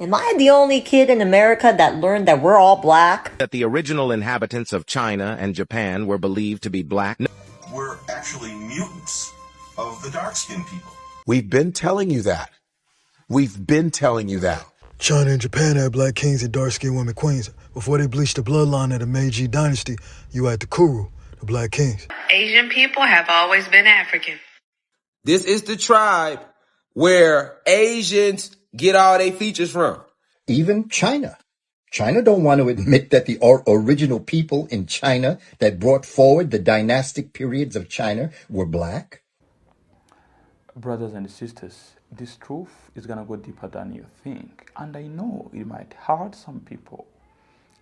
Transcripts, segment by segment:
Am I the only kid in America that learned that we're all black? That the original inhabitants of China and Japan were believed to be black. We're actually mutants of the dark-skinned people. We've been telling you that. We've been telling you that. China and Japan had black kings and dark-skinned women queens. Before they bleached the bloodline of the Meiji dynasty, you had the Kuru, the black kings. Asian people have always been African. This is the tribe where Asians get all their features from. Even China. China don't want to admit that the original people in China that brought forward the dynastic periods of China were black. Brothers and sisters, this truth is going to go deeper than you think. And I know it might hurt some people,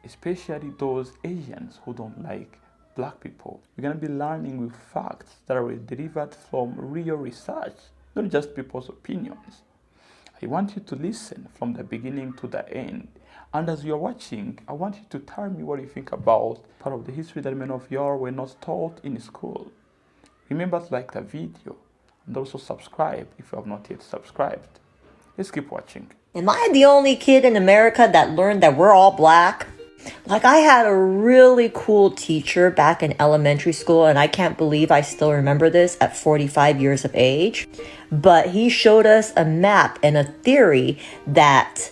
especially those Asians who don't like black people. We're going to be learning with facts that are delivered from real research, not just people's opinions. I want you to listen from the beginning to the end. And as you're watching, I want you to tell me what you think about part of the history that many of you were not taught in school. Remember to like the video and also subscribe if you have not yet subscribed. Let's keep watching. Am I the only kid in America that learned that we're all black? Like, I had a really cool teacher back in elementary school, and I can't believe I still remember this at 45 years of age. But he showed us a map and a theory that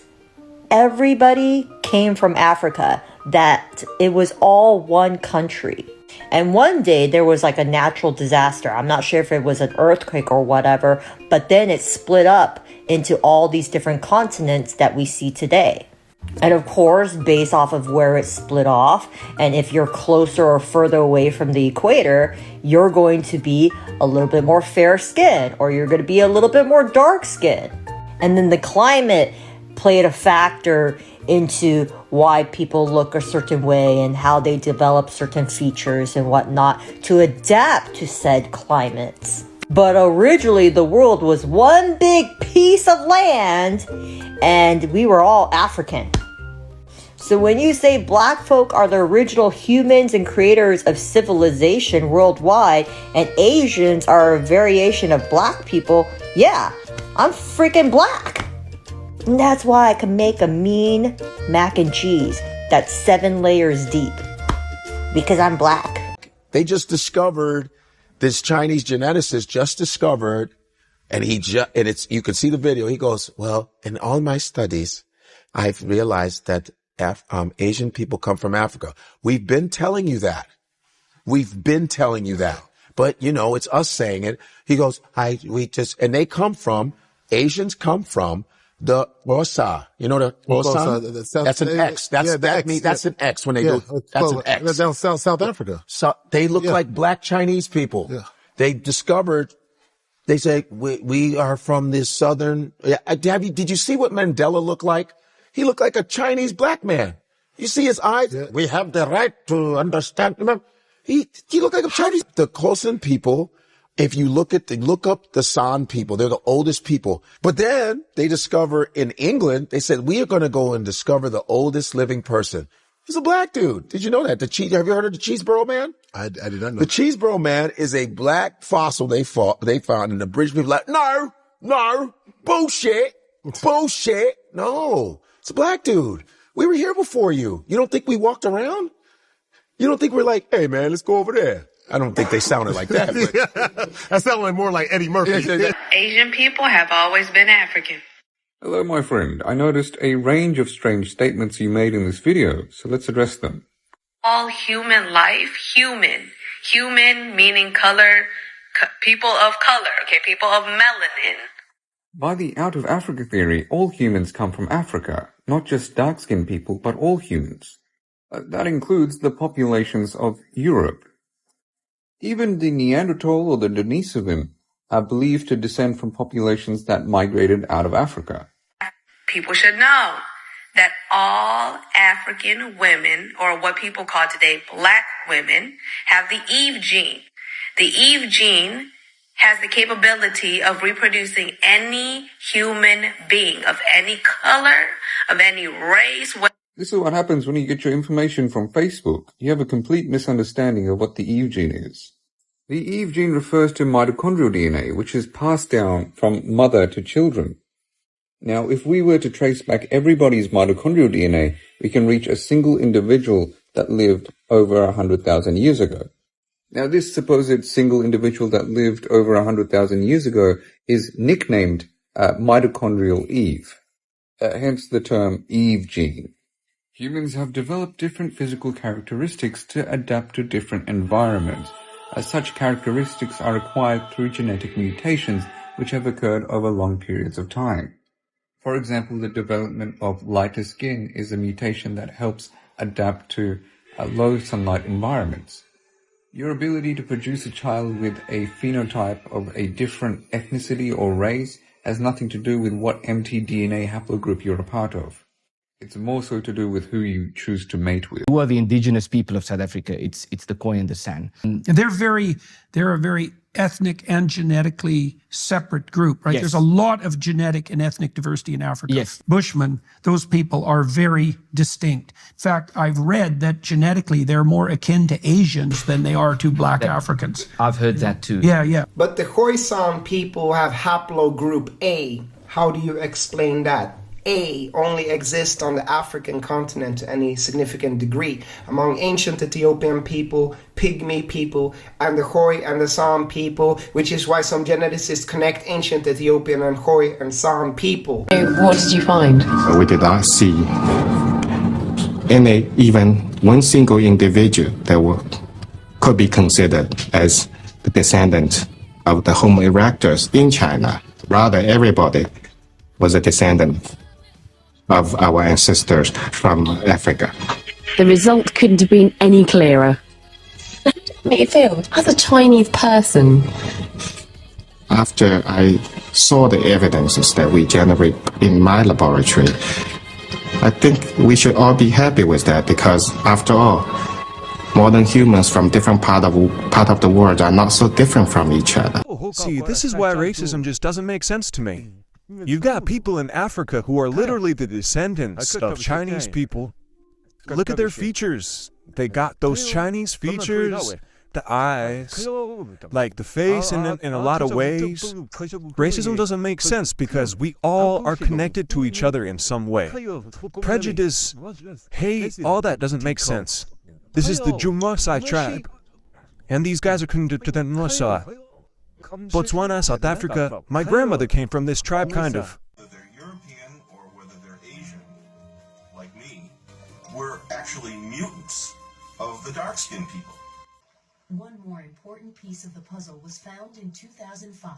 everybody came from Africa, that it was all one country. And one day there was like a natural disaster. I'm not sure if it was an earthquake or whatever, but then it split up into all these different continents that we see today. And of course, based off of where it split off, and if you're closer or further away from the equator, you're going to be a little bit more fair skin, or you're going to be a little bit more dark skin. And then the climate played a factor into why people look a certain way and how they develop certain features and whatnot to adapt to said climates. But originally, the world was one big piece of land, and we were all African. So when you say black folk are the original humans and creators of civilization worldwide, and Asians are a variation of black people, yeah, I'm freaking black. And that's why I can make a mean mac and cheese that's 7 layers deep. Because I'm black. They just discovered, this Chinese geneticist just discovered, and you can see the video. He goes, well, in all my studies, I've realized that Asian people come from Africa. We've been telling you that. We've been telling you that. But, it's us saying it. He goes, and Asians come from the Khoisan. You know the Khoisan? That's an X. That's an X when they go. That's an X. Down South Africa. So they look like black Chinese people. Yeah. They discovered. They say we are from this southern. Did you see what Mandela looked like? He looked like a Chinese black man. You see his eyes? Yeah. We have the right to understand. Remember, he looked like a Chinese. The Khoisan people. If you look up the San people, they're the oldest people. But then they discover in England, they said, we are going to go and discover the oldest living person. He's a black dude. Did you know that? Have you heard of the Cheeseboro Man? I did not know. The Cheeseboro Man is a black fossil they found, and the British people like, no, bullshit. No, it's a black dude. We were here before you. You don't think we walked around? You don't think we're like, hey man, let's go over there? I don't think they sounded like that. But. That sounded more like Eddie Murphy. Asian people have always been African. Hello, my friend. I noticed a range of strange statements you made in this video, so let's address them. All human life, human. Human meaning color, people of color, okay, people of melanin. By the out of Africa theory, all humans come from Africa, not just dark-skinned people, but all humans. That includes the populations of Europe. Even the Neanderthal or the Denisovan are believed to descend from populations that migrated out of Africa. People should know that all African women, or what people call today black women, have the Eve gene. The Eve gene has the capability of reproducing any human being of any color, of any race. This is what happens when you get your information from Facebook. You have a complete misunderstanding of what the Eve gene is. The Eve gene refers to mitochondrial DNA, which is passed down from mother to children. Now, if we were to trace back everybody's mitochondrial DNA, we can reach a single individual that lived over 100,000 years ago. Now, this supposed single individual that lived over 100,000 years ago is nicknamed mitochondrial Eve, hence the term Eve gene. Humans have developed different physical characteristics to adapt to different environments, as such characteristics are acquired through genetic mutations which have occurred over long periods of time. For example, the development of lighter skin is a mutation that helps adapt to low sunlight environments. Your ability to produce a child with a phenotype of a different ethnicity or race has nothing to do with what mtDNA haplogroup you're a part of. It's more so to do with who you choose to mate with. Who are the indigenous people of South Africa? It's the Khoi and the San. And they're a very ethnic and genetically separate group, right? Yes. There's a lot of genetic and ethnic diversity in Africa. Yes. Bushmen, those people are very distinct. In fact, I've read that genetically they're more akin to Asians than they are to black Africans. I've heard that too. Yeah. But the Khoisan people have haplogroup A. How do you explain that? A only exists on the African continent to any significant degree. Among ancient Ethiopian people, Pygmy people, and the Khoi and the San people, which is why some geneticists connect ancient Ethiopian and Khoi and San people. What did you find? We did not see even one single individual that could be considered as the descendant of the Homo erectus in China. Rather, everybody was a descendant of our ancestors from Africa. The result couldn't have been any clearer. How did it make you feel as a Chinese person? After I saw the evidences that we generate in my laboratory, I think we should all be happy with that, because after all, modern humans from different part of the world are not so different from each other. See, this is why racism just doesn't make sense to me. You've got people in Africa who are literally the descendants of Chinese people. Look at their features. They got those Chinese features, the eyes, like the face in a lot of ways. Racism doesn't make sense because we all are connected to each other in some way. Prejudice, hate, all that doesn't make sense. This is the Jomon tribe, and these guys are connected to the Nosa. Botswana, South Africa, my grandmother came from this tribe, kind of. Whether they're European or whether they're Asian, like me, we're actually mutants of the dark-skinned people. One more important piece of the puzzle was found in 2005,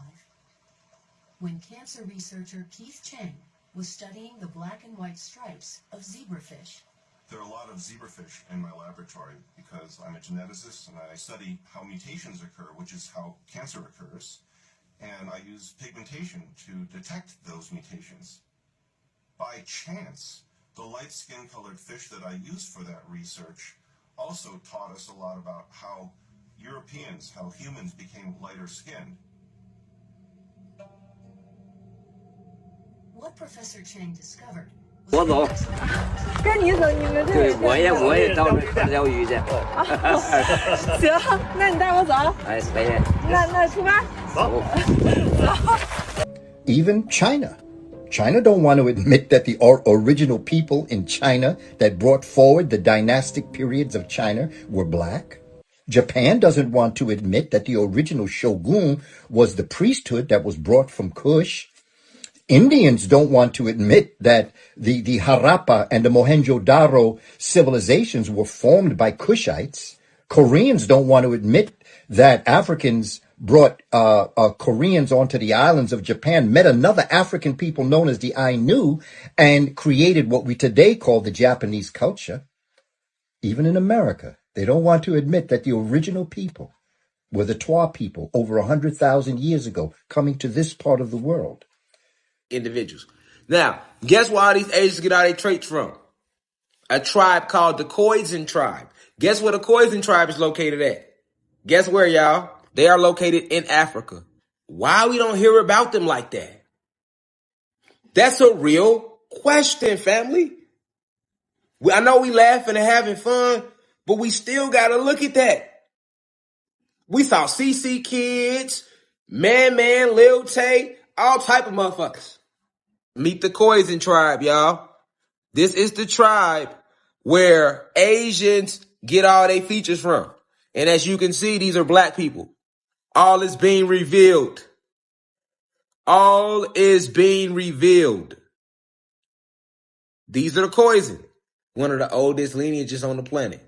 when cancer researcher Keith Chang was studying the black and white stripes of zebrafish. There are a lot of zebrafish in my laboratory because I'm a geneticist and I study how mutations occur, which is how cancer occurs, and I use pigmentation to detect those mutations. By chance, the light skin-colored fish that I used for that research also taught us a lot about how Europeans, how humans became lighter skinned. What Professor Chang discovered 我走，跟你走，你们对，我也到这看钓鱼去。行，那你带我走。哎，可以。那出发。走。 Even China. China don't want to admit that the original people in China that brought forward the dynastic periods of China were black. Japan doesn't want to admit that the original shogun was the priesthood that was brought from Kush. Indians don't want to admit that the Harappa and the Mohenjo-Daro civilizations were formed by Kushites. Koreans don't want to admit that Africans brought Koreans onto the islands of Japan, met another African people known as the Ainu, and created what we today call the Japanese culture. Even in America, they don't want to admit that the original people were the Twa people over 100,000 years ago, coming to this part of the world. Individuals. Now, guess where all these Asians get all their traits from? A tribe called the Khoisan tribe. Guess where the Khoisan tribe is located at? Guess where, y'all? They are located in Africa. Why we don't hear about them like that? That's a real question, family. I know we laughing and having fun, but we still got to look at that. We saw CC Kids, Man, Lil Tay, all type of motherfuckers. Meet the Khoisan tribe, y'all. This is the tribe where Asians get all their features from. And as you can see, these are black people. All is being revealed. All is being revealed. These are the Khoisan, one of the oldest lineages on the planet.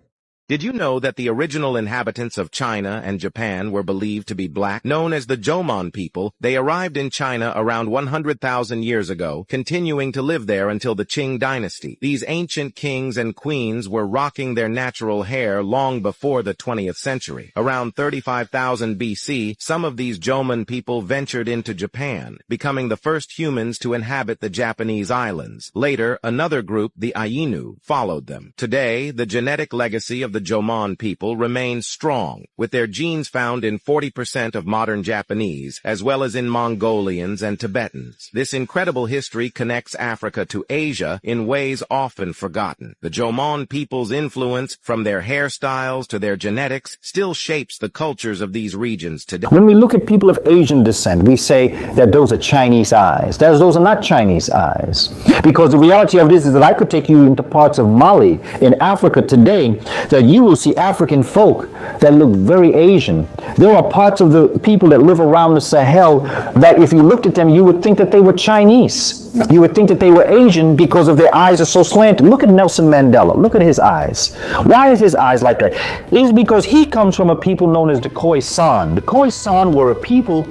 Did you know that the original inhabitants of China and Japan were believed to be black? Known as the Jomon people, they arrived in China around 100,000 years ago, continuing to live there until the Qing dynasty. These ancient kings and queens were rocking their natural hair long before the 20th century. Around 35,000 BC, some of these Jomon people ventured into Japan, becoming the first humans to inhabit the Japanese islands. Later, another group, the Ainu, followed them. Today, the genetic legacy of the Jomon people remains strong, with their genes found in 40% of modern Japanese, as well as in Mongolians and Tibetans. This incredible history connects Africa to Asia in ways often forgotten. The Jomon people's influence, from their hairstyles to their genetics, still shapes the cultures of these regions today. When we look at people of Asian descent, we say that those are Chinese eyes. Those are not Chinese eyes. Because the reality of this is that I could take you into parts of Mali, in Africa today, that you will see African folk that look very Asian. There are parts of the people that live around the Sahel that if you looked at them, you would think that they were Chinese. You would think that they were Asian because of their eyes are so slanted. Look at Nelson Mandela. Look at his eyes. Why is his eyes like that? It is because he comes from a people known as the Khoisan. The Khoisan were a people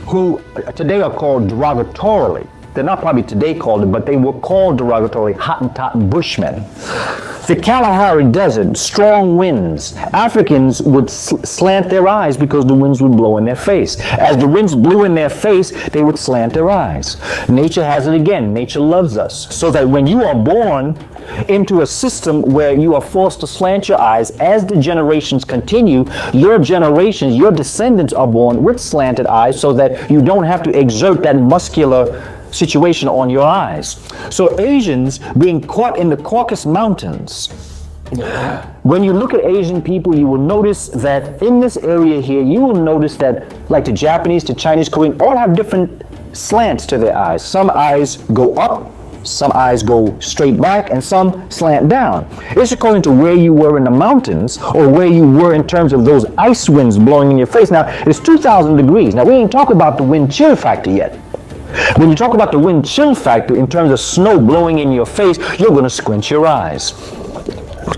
who today are called derogatorily. They're not probably today called it, but they were called derogatorily Hottentot Bushmen. The Kalahari Desert, strong winds. Africans would slant their eyes because the winds would blow in their face. As the winds blew in their face, they would slant their eyes. Nature has it again. Nature loves us. So that when you are born into a system where you are forced to slant your eyes, as the generations continue, your generations, your descendants are born with slanted eyes so that you don't have to exert that muscular situation on your eyes. So Asians being caught in the Caucasus Mountains, when you look at Asian people, you will notice that in this area here, you will notice that like the Japanese, the Chinese, Korean, all have different slants to their eyes. Some eyes go up, some eyes go straight back, and some slant down. It's according to where you were in the mountains or where you were in terms of those ice winds blowing in your face. Now, it's 2,000 degrees. Now, we ain't talking about the wind chill factor yet. When you talk about the wind chill factor in terms of snow blowing in your face, you're going to squint your eyes.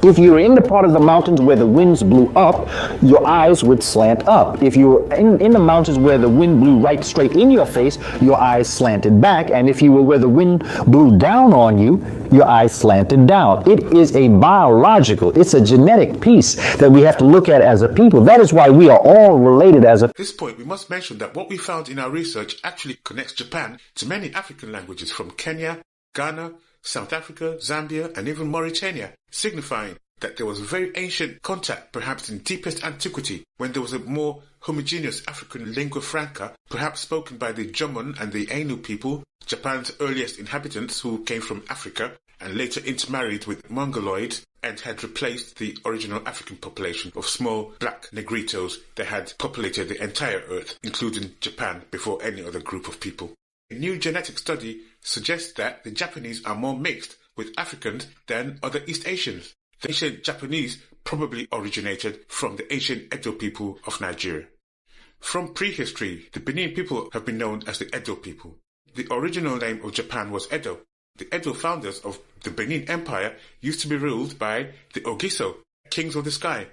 If you're in the part of the mountains where the winds blew up, your eyes would slant up. If you're in the mountains where the wind blew right straight in your face, your eyes slanted back. And if you were where the wind blew down on you, your eyes slanted down. It is a biological, it's a genetic piece that we have to look at as a people. That is why we are all related as a... At this point, we must mention that what we found in our research actually connects Japan to many African languages from Kenya, Ghana, South Africa, Zambia, and even Mauritania, signifying that there was a very ancient contact, perhaps in deepest antiquity, when there was a more homogeneous African lingua franca, perhaps spoken by the Jomon and the Ainu people, Japan's earliest inhabitants who came from Africa and later intermarried with Mongoloids and had replaced the original African population of small black negritos that had populated the entire earth, including Japan, before any other group of people. A new genetic study suggests that the Japanese are more mixed with Africans than other East Asians. The ancient Japanese probably originated from the ancient Edo people of Nigeria. From prehistory, the Benin people have been known as the Edo people. The original name of Japan was Edo. The Edo founders of the Benin Empire used to be ruled by the Ogiso, kings of the sky.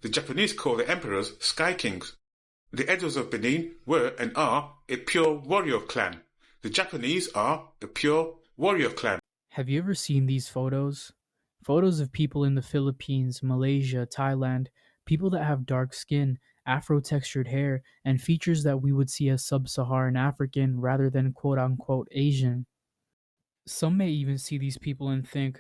The Japanese call the emperors sky kings. The Edos of Benin were and are a pure warrior clan. The Japanese are a pure warrior clan. Have you ever seen these photos? Photos of people in the Philippines, Malaysia, Thailand, people that have dark skin, Afro-textured hair, and features that we would see as sub-Saharan African rather than quote-unquote Asian. Some may even see these people and think,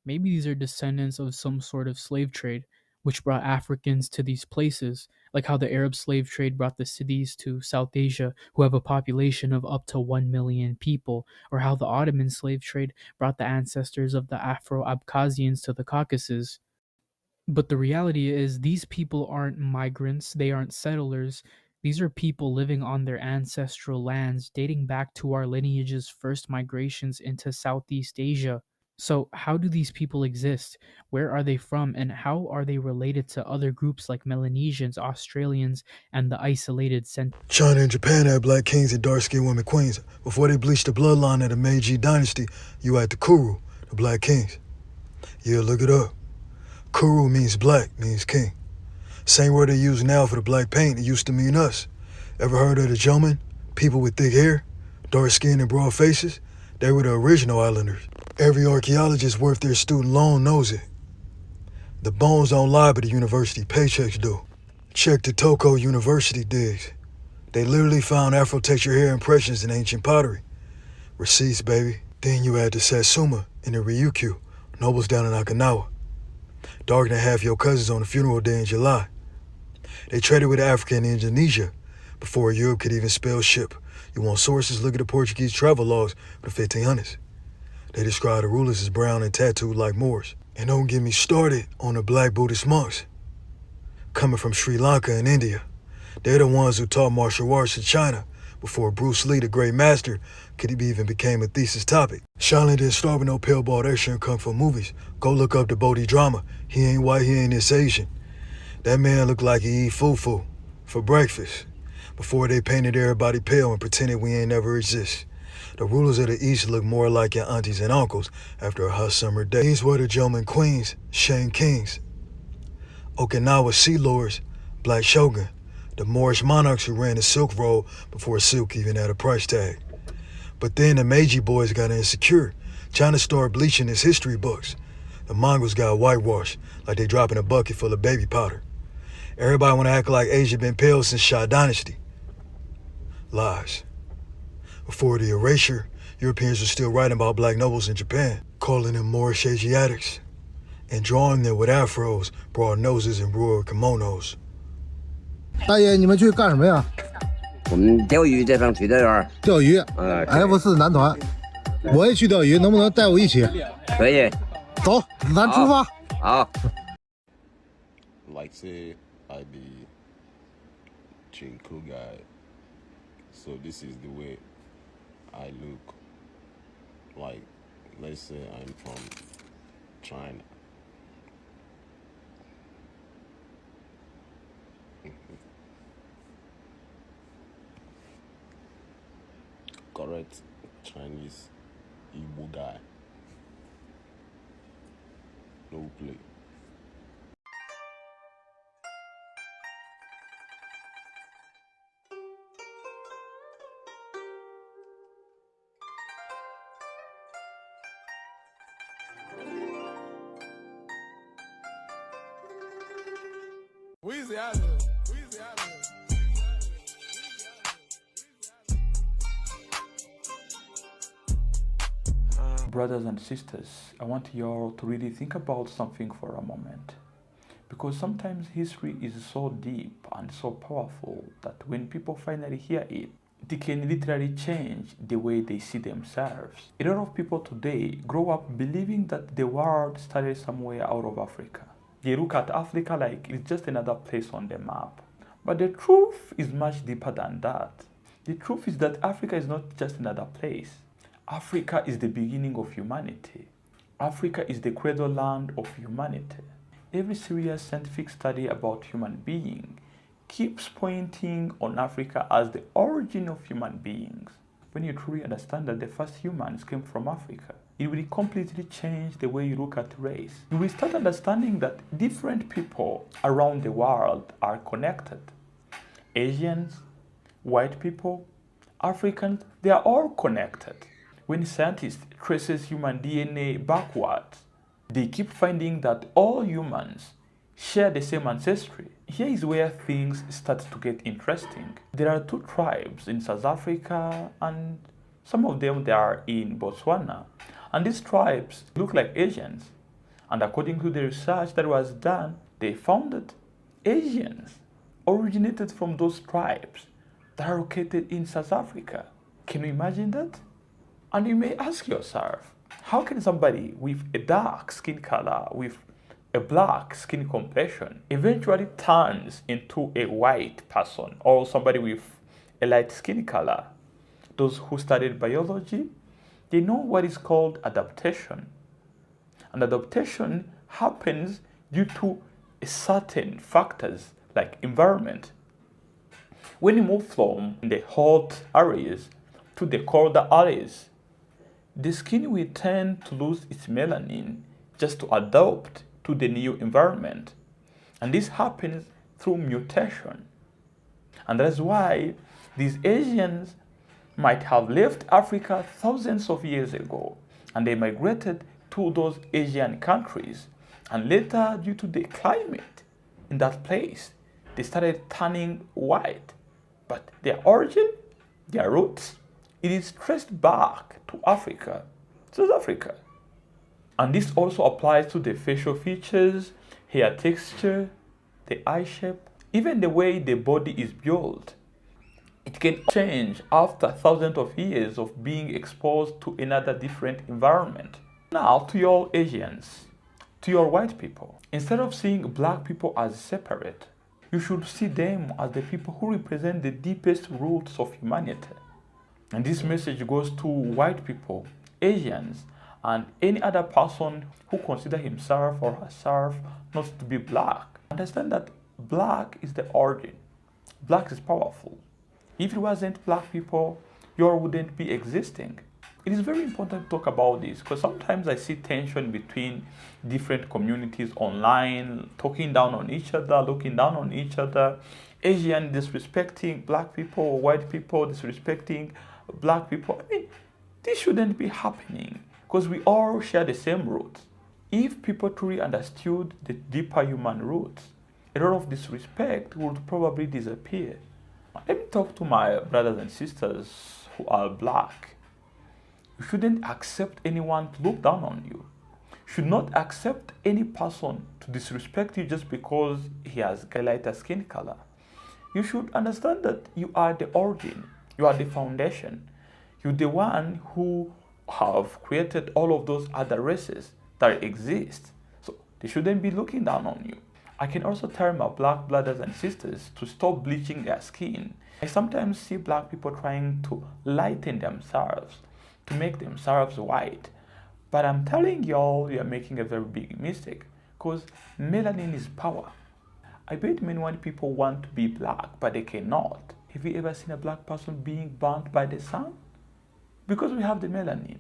maybe these are descendants of some sort of slave trade, which brought Africans to these places, like how the Arab slave trade brought the Siddis to South Asia, who have a population of up to 1 million people, or how the Ottoman slave trade brought the ancestors of the Afro-Abkhazians to the Caucasus. But the reality is, these people aren't migrants, they aren't settlers, These are people living on their ancestral lands dating back to our lineage's first migrations into Southeast Asia. So, how do these people exist? Where are they from? And how are they related to other groups like Melanesians, Australians, and the isolated China and Japan had black kings and dark-skinned women queens. Before they bleached the bloodline of the Meiji dynasty, you had the Kuru, the black kings. Yeah, look it up. Kuru means black, means king. Same word they use now for the black paint, it used to mean us. Ever heard of the Jomon? People with thick hair, dark skin and broad faces? They were the original islanders. Every archaeologist worth their student loan knows it. The bones don't lie, but the university paychecks do. Check the Toko University digs. They literally found Afro-textured hair impressions in ancient pottery. Receipts, baby. Then you add the Satsuma and the Ryukyu, nobles down in Okinawa. Darker than half your cousins on the funeral day in July. They traded with Africa and Indonesia before Europe could even spell ship. You want sources? Look at the Portuguese travel logs of the 1500s. They describe the rulers as brown and tattooed like Moors. And don't get me started on the black Buddhist monks coming from Sri Lanka and India. They're the ones who taught martial arts in China before Bruce Lee, the great master, could even became a thesis topic. Shaolin didn't start with no pale-balled action kung fu movies. Go look up the Bodhi drama. He ain't white, he ain't this Asian. That man looked like he eat fufu for breakfast before they painted everybody pale and pretended we ain't never exist. The rulers of the East look more like your aunties and uncles after a hot summer day. These were the Jomon queens, Shang kings, Okinawa sea lords, black shogun, the Moorish monarchs who ran the Silk Road before silk even had a price tag. But then the Meiji boys got insecure. China started bleaching its history books. The Mongols got whitewashed, like they dropping a bucket full of baby powder. Everybody want to act like Asia been pale since Shah Dynasty. Lies. Before the erasure, Europeans were still writing about black nobles in Japan, calling them Moorish Asiatics, and drawing them with afros, broad noses, and rural kimonos. 大爷，你们去干什么呀？我们钓鱼这帮水钓员。钓鱼。F4男团，我也去钓鱼，能不能带我一起？可以。走，咱出发。好。Like say I be Chinku guy, so this is the way I look. Like, let's say I'm from China. Correct Chinese Igbo guy. No play. Weezy out here. Weezy out here. Brothers and sisters, I want you all to really think about something for a moment. Because sometimes history is so deep and so powerful that when people finally hear it, they can literally change the way they see themselves. A lot of people today grow up believing that the world started somewhere out of Africa. They look at Africa like it's just another place on the map. But the truth is much deeper than that. The truth is that Africa is not just another place. Africa is the beginning of humanity. Africa is the cradle land of humanity. Every serious scientific study about human being keeps pointing on Africa as the origin of human beings. When you truly understand that the first humans came from Africa, it will completely change the way you look at race. You will start understanding that different people around the world are connected. Asians, white people, Africans, they are all connected. When scientists traces human DNA backwards, they keep finding that all humans share the same ancestry. Here is where things start to get interesting. There are two tribes in South Africa and some of them they are in Botswana. And these tribes look like Asians. And according to the research that was done, they found that Asians originated from those tribes that are located in South Africa. Can you imagine that? And you may ask yourself, how can somebody with a dark skin color, with a black skin complexion eventually turns into a white person or somebody with a light skin color. Those who studied biology, they know what is called adaptation. And adaptation happens due to certain factors like environment. When you move from the hot areas to the colder areas, the skin will tend to lose its melanin just to adapt to the new environment. And this happens through mutation. And that's why these Asians might have left Africa thousands of years ago and they migrated to those Asian countries. And later, due to the climate in that place, they started turning white. But their origin, their roots, it is traced back to Africa, South Africa. And this also applies to the facial features, hair texture, the eye shape, even the way the body is built. It can change after thousands of years of being exposed to another different environment. Now, to your Asians, to your white people, instead of seeing black people as separate, you should see them as the people who represent the deepest roots of humanity. And this message goes to white people, Asians, and any other person who considers himself or herself not to be black. Understand that black is the origin. Black is powerful. If it wasn't black people, you wouldn't be existing. It is very important to talk about this because sometimes I see tension between different communities online, talking down on each other, looking down on each other, Asian disrespecting black people, white people disrespecting black people. I mean, this shouldn't be happening because we all share the same roots. If people truly understood the deeper human roots, a lot of disrespect would probably disappear. Let me talk to my brothers and sisters who are black. You shouldn't accept anyone to look down on you. You should not accept any person to disrespect you just because he has a lighter skin color. You should understand that you are the origin, you are the foundation. You're the one who have created all of those other races that exist. So they shouldn't be looking down on you. I can also tell my black brothers and sisters to stop bleaching their skin. I sometimes see black people trying to lighten themselves, to make themselves white. But I'm telling y'all, you're making a very big mistake because melanin is power. I bet many white people want to be black, but they cannot. Have you ever seen a black person being burnt by the sun? Because we have the melanin.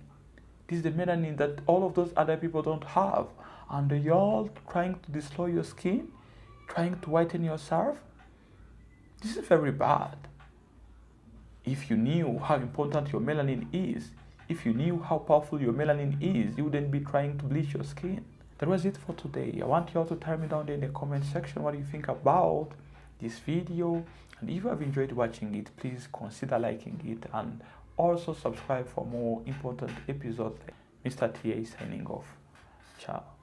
This is the melanin that all of those other people don't have. And y'all trying to destroy your skin, trying to whiten yourself. This is very bad. If you knew how important your melanin is, if you knew how powerful your melanin is, you wouldn't be trying to bleach your skin. That was it for today. I want you all to tell me down there in the comment section what you think about this video. And if you have enjoyed watching it, please consider liking it and also subscribe for more important episodes. Mr. TA signing off. Ciao.